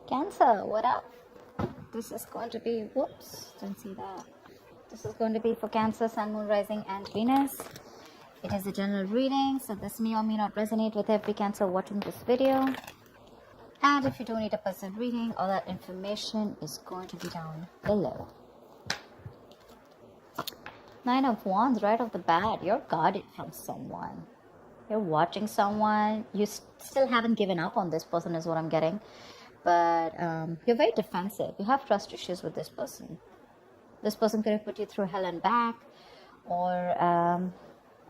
Cancer, what up? This is going to be, whoops, didn't see that. This is going to be for Cancer, Sun, Moon, Rising, and Venus. It is a general reading, so this may or may not resonate with every Cancer watching this video. And if you do need a personal reading, all that information is going to be down below. Nine of Wands, right off the bat, you're guarded from someone. You're watching someone. You still haven't given up on this person is what I'm getting. But you're very defensive. You have trust issues with this person. This person could have put you through hell and back. Or,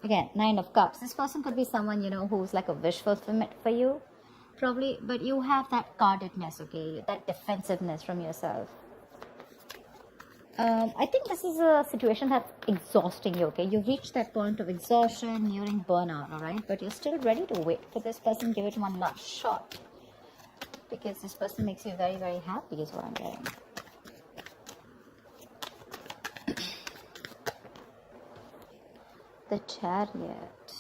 again, Nine of Cups. This person could be someone, you know, who's like a wish fulfillment for you. Probably. But you have that guardedness, okay? That defensiveness from yourself. I think this is a situation that's exhausting you, okay? You've reached that point of exhaustion, nearing burnout, alright? But you're still ready to wait for this person, give it one last shot. Because this person makes you very, very happy is what I'm getting. The Chariot.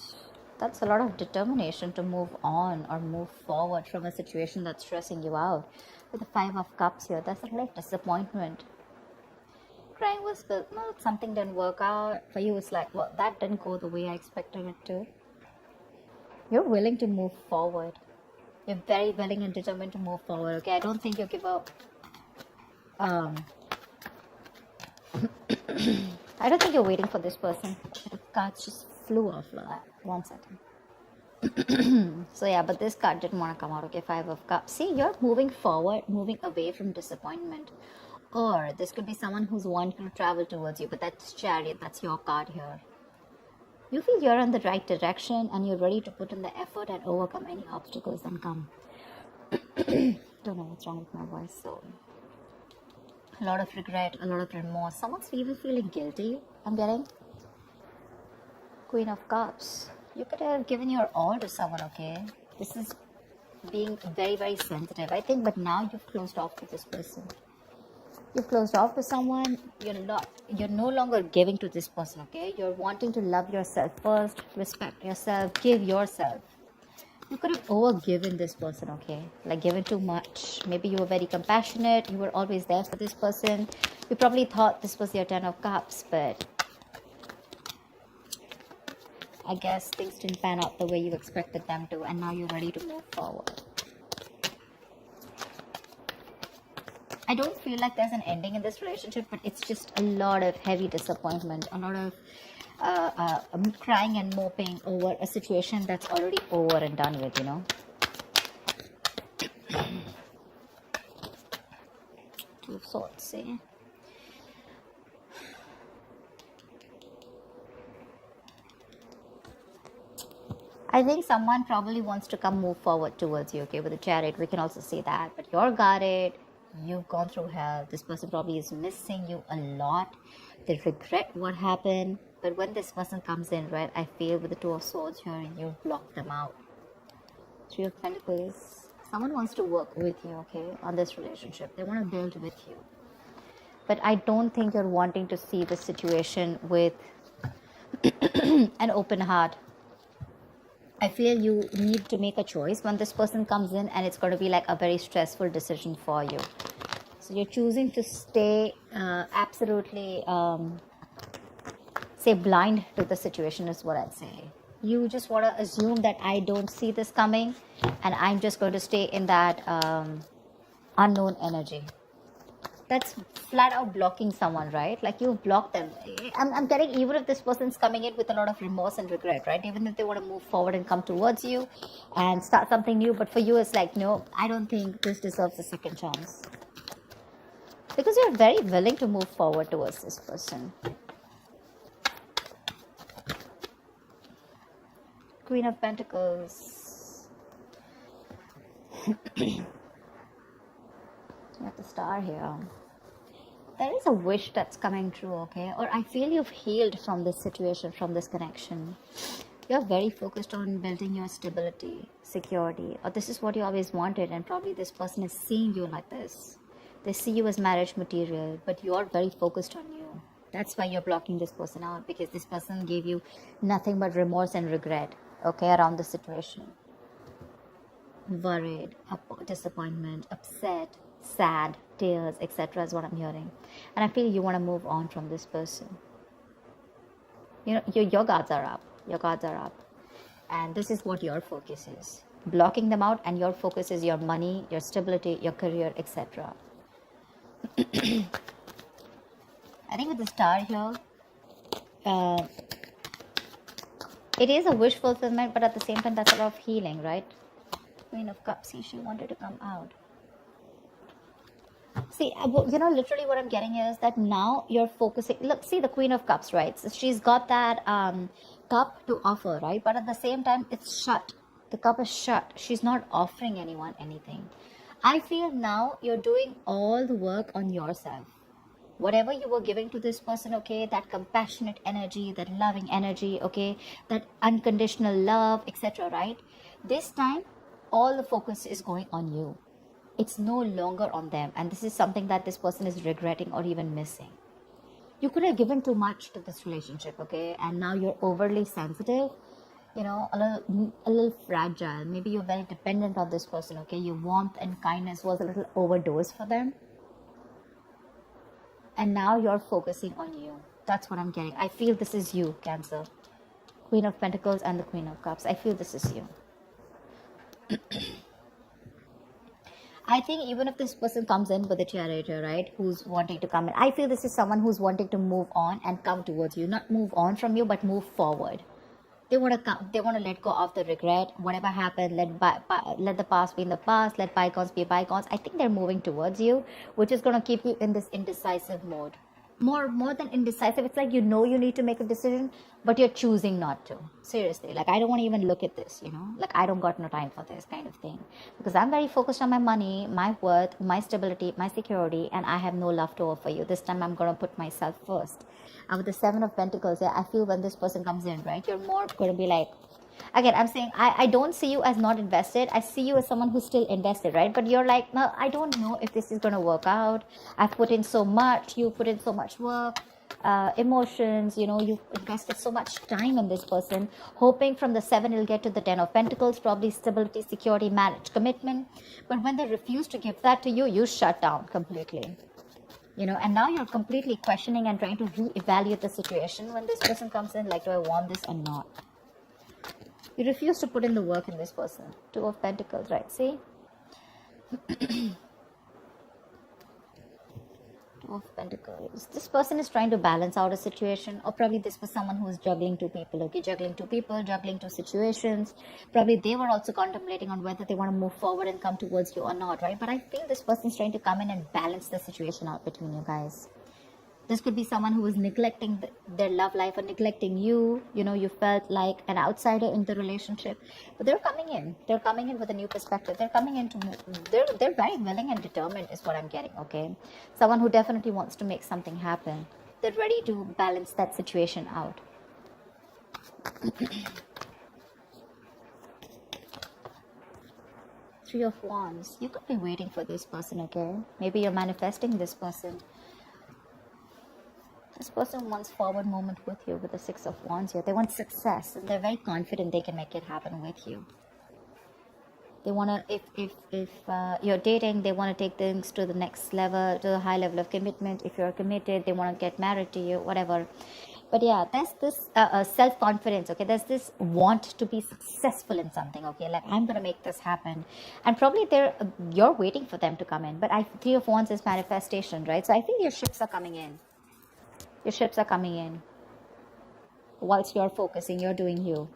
That's a lot of determination to move on or move forward from a situation that's stressing you out. With the Five of Cups here, that's a lot of disappointment. Crying was built. No, something didn't work out. For you, it's like, well, that didn't go the way I expected it to. You're willing to move forward. You're very willing and determined to move forward, okay? I don't think you'll give up. I don't think you're waiting for this person. The cards just flew off like that. 1 second. So yeah, but this card didn't want to come out, okay? Five of Cups. See, you're moving forward, moving away from disappointment. Or this could be someone who's wanting to travel towards you, but that's Chariot, that's your card here. You feel you're in the right direction and you're ready to put in the effort and overcome any obstacles that come. Don't know what's wrong with my voice. So, a lot of regret, a lot of remorse. Someone's even feeling guilty, I'm getting. Queen of Cups. You could have given your all to someone, okay? This is being very, very sensitive, I think, but now you've closed off with this person. You've closed off with someone. You're no longer giving to this person, okay? You're wanting to love yourself first, respect yourself, give yourself. You could have overgiven this person, okay? Like given too much. Maybe you were very compassionate. You were always there for this person. You probably thought this was your Ten of Cups, but I guess things didn't pan out the way you expected them to, and now you're ready to move forward. I don't feel like there's an ending in this relationship, but it's just a lot of heavy disappointment, a lot of crying and moping over a situation that's already over and done with, you know. Two of Swords, see? I think someone probably wants to come move forward towards you, okay, with the Chariot. We can also see that, but you're guarded. You've gone through hell. This person probably is missing you a lot. They regret what happened. But when this person comes in, right, I feel with the Two of Swords here, you block them out. Three of Pentacles. Someone wants to work with you, okay, on this relationship. They want to build with you. But I don't think you're wanting to see the situation with an open heart. I feel you need to make a choice when this person comes in, and it's going to be like a very stressful decision for you. So you're choosing to stay absolutely, say, blind to the situation is what I'd say. You just want to assume that I don't see this coming, and I'm just going to stay in that unknown energy. That's flat out blocking someone, right? Like you've blocked them. I'm getting, even if this person's coming in with a lot of remorse and regret, right? Even if they want to move forward and come towards you and start something new, but for you it's like, no, I don't think this deserves a second chance. Because you're very willing to move forward towards this person. Queen of Pentacles. You have the Star here. There is a wish that's coming true, okay? Or I feel you've healed from this situation, from this connection. You're very focused on building your stability, security. Or this is what you always wanted, and probably this person is seeing you like this. They see you as marriage material, but you're very focused on you. That's why you're blocking this person out, because this person gave you nothing but remorse and regret, okay, around the situation. Worried, disappointment, upset, sad, tears, etc. is what I'm hearing. And I feel you want to move on from this person. You know, your guards are up. Your guards are up. And this is what your focus is. Blocking them out, and your focus is your money, your stability, your career, etc. I think with the star here, it is a wish fulfillment, but at the same time, that's a lot of healing, right? Queen of Cups, see, she wanted to come out. See, you know, literally what I'm getting here is that now you're focusing. Look, see the Queen of Cups, right? So she's got that cup to offer, right? But at the same time, it's shut. The cup is shut. She's not offering anyone anything. I feel now you're doing all the work on yourself. Whatever you were giving to this person, okay, that compassionate energy, that loving energy, okay, that unconditional love, etc., right? This time, all the focus is going on you. It's no longer on them. And this is something that this person is regretting or even missing. You could have given too much to this relationship, okay? And now you're overly sensitive, you know, a little fragile. Maybe you're very dependent on this person, okay? Your warmth and kindness was a little overdosed for them. And now you're focusing on you. That's what I'm getting. I feel this is you, Cancer. Queen of Pentacles and the Queen of Cups. I feel this is you. I think even if this person comes in with a Chariot, right, who's wanting to come in, I feel this is someone who's wanting to move on and come towards you. Not move on from you, but move forward. They want to come. They want to let go of the regret. Whatever happened, let the past be in the past. Let bygones be bygones. I think they're moving towards you, which is going to keep you in this indecisive mode. More than indecisive, it's like you know you need to make a decision, but you're choosing not to. Seriously, like I don't want to even look at this, you know, like I don't got no time for this kind of thing, because I'm very focused on my money, my worth, my stability, my security, and I have no love to offer you. This time I'm going to put myself first. And with the Seven of Pentacles, yeah, I feel when this person comes in, right, you're more going to be like, again, I'm saying I don't see you as not invested. I see you as someone who's still invested, right? But you're like, no, I don't know if this is going to work out. I've put in so much. You put in so much work, emotions, you know, you've invested so much time in this person, hoping from the 7 you'll get to the 10 of Pentacles, probably stability, security, marriage, commitment. But when they refuse to give that to you, you shut down completely. You know, and now you're completely questioning and trying to reevaluate the situation when this person comes in, like, do I want this or not? You refuse to put in the work in this person. 2 of Pentacles, right? See? 2 of Pentacles. This person is trying to balance out a situation, or probably this was someone who is juggling 2 people, okay? Juggling 2 people, juggling 2 situations. Probably they were also contemplating on whether they want to move forward and come towards you or not, right? But I feel this person is trying to come in and balance the situation out between you guys. This could be someone who is neglecting their love life or neglecting you. You know, you felt like an outsider in the relationship. But they're coming in. They're coming in with a new perspective. They're coming in to... They're very willing and determined is what I'm getting, okay? Someone who definitely wants to make something happen. They're ready to balance that situation out. 3 of Wands. You could be waiting for this person, okay? Maybe you're manifesting this person. This person wants forward movement with you with the 6 of Wands here. They want success, and they're very confident they can make it happen with you. They want to, if you're dating, they want to take things to the next level, to the high level of commitment. If you're committed, they want to get married to you, whatever. But yeah, there's this self-confidence, okay? There's this want to be successful in something, okay? Like, I'm going to make this happen. And probably you're waiting for them to come in. But 3 of Wands is manifestation, right? So I think your ships are coming in. Your ships are coming in. Whilst you're focusing, you're doing you.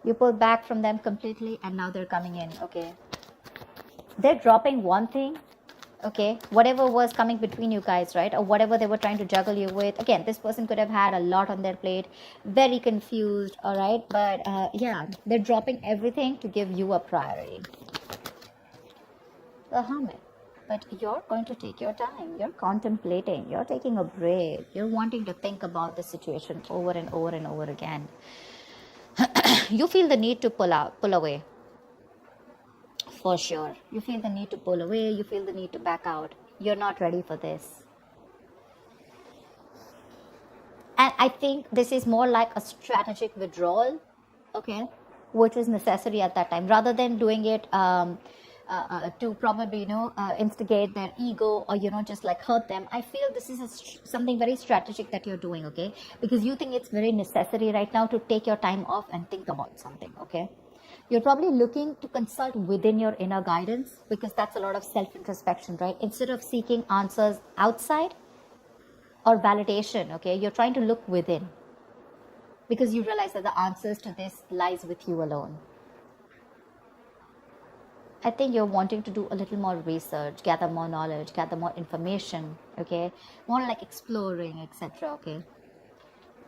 You pull back from them completely, and now they're coming in, okay? They're dropping one thing, okay? Whatever was coming between you guys, right? Or whatever they were trying to juggle you with. Again, this person could have had a lot on their plate. Very confused, all right? But yeah, they're dropping everything to give you a priority. The Hermit. But you're going to take your time. You're contemplating. You're taking a break. You're wanting to think about the situation over and over and over again. You feel the need to pull away. For sure. You feel the need to pull away. You feel the need to back out. You're not ready for this. And I think this is more like a strategic withdrawal, okay, which is necessary at that time. Rather than doing it to probably, instigate their ego, or, just like hurt them. I feel this is something very strategic that you're doing, okay? Because you think it's very necessary right now to take your time off and think about something, okay? You're probably looking to consult within your inner guidance, because that's a lot of self-introspection, right? Instead of seeking answers outside or validation, okay? You're trying to look within, because you realize that the answers to this lies with you alone. I think you're wanting to do a little more research, gather more knowledge, gather more information, okay? More like exploring, etc., okay?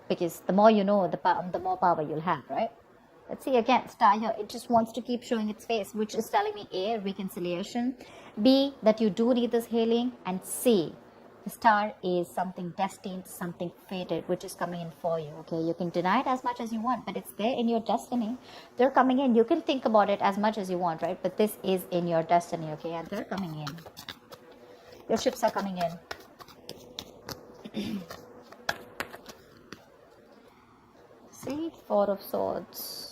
Because the more you know, the more power you'll have, right? Let's see again, star here, it just wants to keep showing its face, which is telling me A, reconciliation, B, that you do need this healing, and C, the star is something destined, something fated, which is coming in for you, okay? You can deny it as much as you want, but it's there in your destiny. They're coming in. You can think about it as much as you want, right? But this is in your destiny, okay? And they're coming in. Your ships are coming in. See, Four of Swords.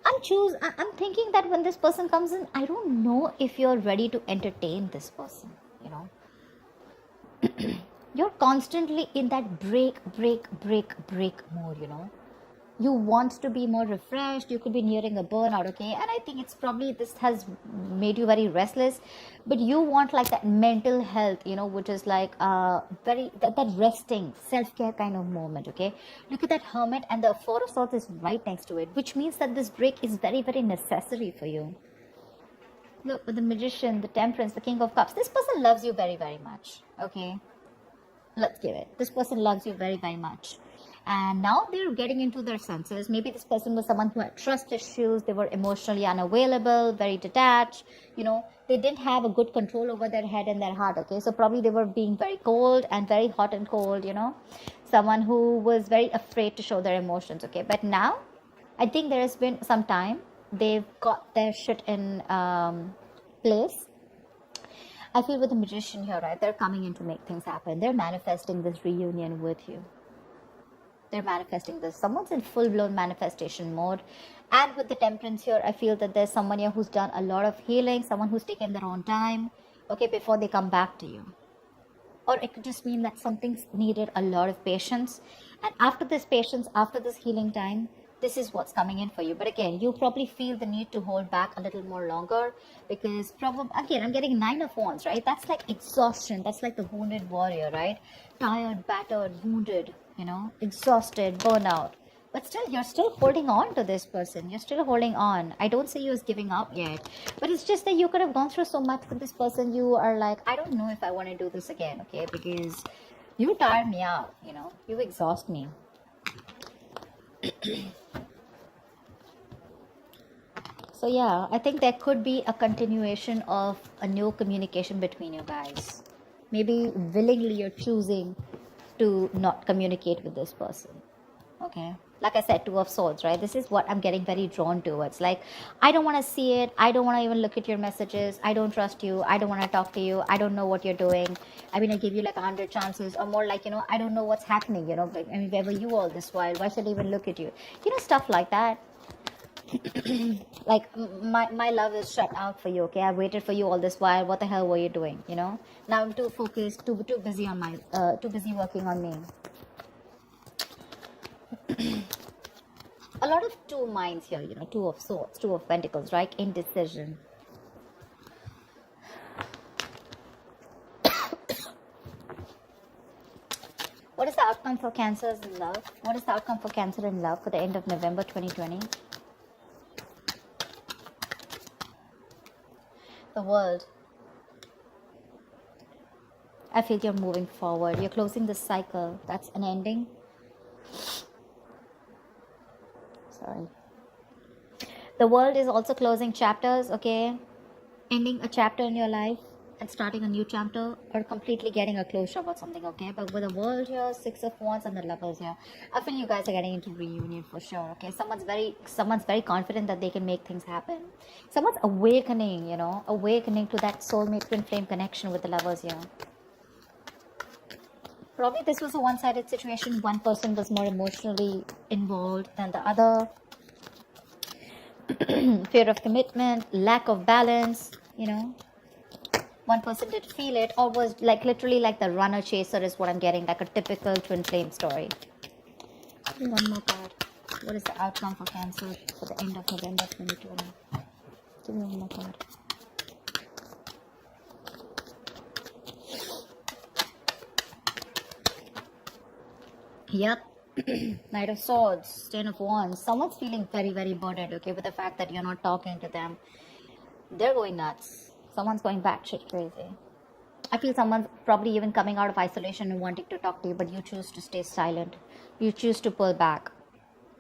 I'm thinking that when this person comes in, I don't know if you're ready to entertain this person, You're constantly in that break mode, You want to be more refreshed. You could be nearing a burnout, okay? And I think it's probably, this has made you very restless. But you want like that mental health, which is like that resting, self-care kind of moment, okay? Look at that Hermit, and the Four of Swords is right next to it, which means that this break is very, very necessary for you. Look, with the Magician, the Temperance, the King of Cups. This person loves you very, very much, okay? Let's give it. This person loves you very, very much. And now they're getting into their senses. Maybe this person was someone who had trust issues. They were emotionally unavailable, very detached. They didn't have a good control over their head and their heart, okay? So probably they were being very cold and very hot and cold, Someone who was very afraid to show their emotions, okay? But now, I think there has been some time. They've got their shit in place. I feel with the Magician here, right? They're coming in to make things happen. They're manifesting this reunion with you. They're manifesting this. Someone's in full-blown manifestation mode. And with the Temperance here, I feel that there's someone here who's done a lot of healing, someone who's taken their own time, okay, before they come back to you. Or it could just mean that something's needed a lot of patience. And after this patience, after this healing time, this is what's coming in for you. But again, you probably feel the need to hold back a little more longer, because probably, again, I'm getting 9 of Wands, right? That's like exhaustion. That's like the wounded warrior, right? Tired, battered, wounded, exhausted, burnout. But still, you're still holding on to this person. You're still holding on. I don't see you as giving up yet. But it's just that you could have gone through so much with this person. You are like, I don't know if I want to do this again, okay? Because you tire me out, You exhaust me. So yeah, I think there could be a continuation of a new communication between you guys. Maybe willingly you're choosing to not communicate with this person. Okay. Like I said, Two of Swords, right? This is what I'm getting very drawn towards. Like, I don't want to see it. I don't want to even look at your messages. I don't trust you. I don't want to talk to you. I don't know what you're doing. I mean, I give you like 100 chances, or more like, I don't know what's happening, Like, I mean, where were you all this while? Why should I even look at you? Stuff like that. Like, my love is shut out for you, okay? I waited for you all this while. What the hell were you doing, Now I'm too focused, too busy on too busy working on me. A lot of two minds here, Two of Swords, Two of Pentacles, right? Indecision. What is the outcome for Cancers in love? What is the outcome for Cancer in love for the end of November 2020? The World. I feel you're moving forward. You're closing the cycle. That's an ending. Sorry. The World is also closing chapters, okay? Ending a chapter in your life and starting a new chapter, or completely getting a closure about something, okay? But with the World here, Six of Wands, and the Lovers here, I feel you guys are getting into reunion for sure, okay? Someone's very confident that they can make things happen. Someone's awakening, awakening to that soulmate twin flame connection with the Lovers here. Probably this was a one-sided situation. One person was more emotionally involved than the other. Fear of commitment, lack of balance. you know. One person did feel it, or was like literally like the runner chaser is what I'm getting, like a typical twin flame story. Give me one more card. What is the outcome for Cancer for the end of November 2020? Give me one more card. Yep. Knight of Swords, Ten of Wands. Someone's feeling very, very burdened, okay, with the fact that you're not talking to them. They're going nuts. Someone's going batshit crazy. I feel someone's probably even coming out of isolation and wanting to talk to you, but you choose to stay silent. You choose to pull back.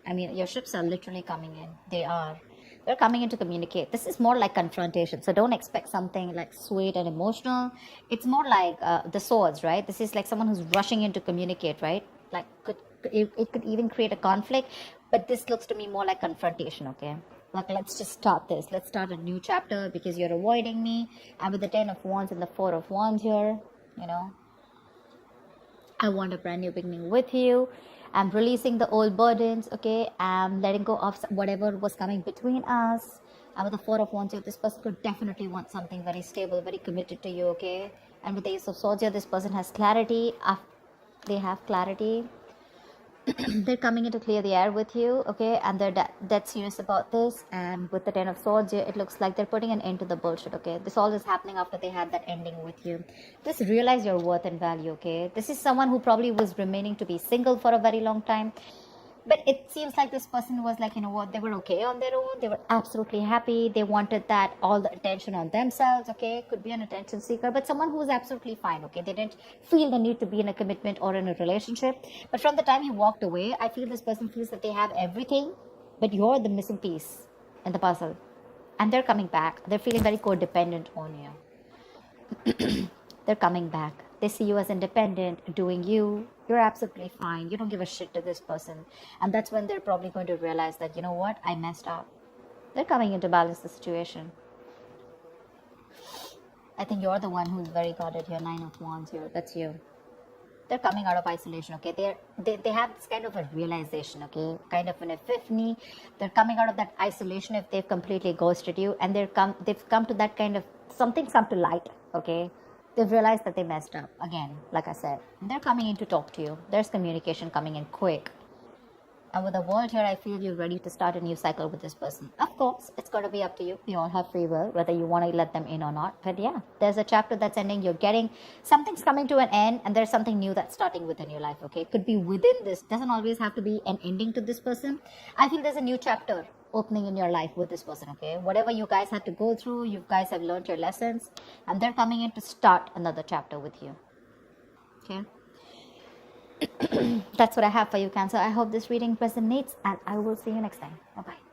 I mean, your ships are literally coming in. They're coming in to communicate. This is more like confrontation. So don't expect something like sweet and emotional. It's more like the swords, right? This is like someone who's rushing in to communicate, right? Like it could even create a conflict. But this looks to me more like confrontation, okay? Like, let's just start this. Let's start a new chapter because you're avoiding me. And with the 10 of Wands and the 4 of Wands here, you know, I want a brand new beginning with you. I'm releasing the old burdens, okay? I'm letting go of whatever was coming between us. And with the 4 of Wands here, this person could definitely want something very stable, very committed to you, okay? And with the Ace of Swords here, this person has clarity. They have clarity. They're coming in to clear the air with you, okay? And they're dead serious about this. And with the 10 of Swords here, it looks like they're putting an end to the bullshit, okay? This all is happening after they had that ending with you. Just realize your worth and value, okay? This is someone who probably was remaining to be single for a very long time. But it seems like this person was like, you know what, they were okay on their own. They were absolutely happy. They wanted that, all the attention on themselves, okay? Could be an attention seeker, but someone who was absolutely fine, okay? They didn't feel the need to be in a commitment or in a relationship. But from the time he walked away, I feel this person feels that they have everything, but you're the missing piece in the puzzle. And they're coming back. They're feeling very codependent on you. They're coming back. They see you as independent, doing you. You're absolutely fine. You don't give a shit to this person. And that's when they're probably going to realize that, you know what, I messed up. They're coming in to balance the situation. I think you're the one who's very guarded here. 9 of Wands here. That's you. They're coming out of isolation, okay? They have this kind of a realization, okay? Kind of an epiphany. They're coming out of that isolation if they've completely ghosted you. And they've come to that kind of, something's come to light, okay? They've realized that they messed up. Again, like I said, they're coming in to talk to you. There's communication coming in quick. And with the World here, I feel you're ready to start a new cycle with this person. Of course, it's going to be up to you. You all have free will, whether you want to let them in or not. But yeah, there's a chapter that's ending. You're getting, something's coming to an end, and there's something new that's starting within your life, okay? It could be within this. Doesn't always have to be an ending to this person. I feel there's a new chapter opening in your life with this person, okay? Whatever you guys had to go through, you guys have learned your lessons, and they're coming in to start another chapter with you, okay? That's what I have for you, Cancer. I hope this reading resonates, and I will see you next time. Bye-bye.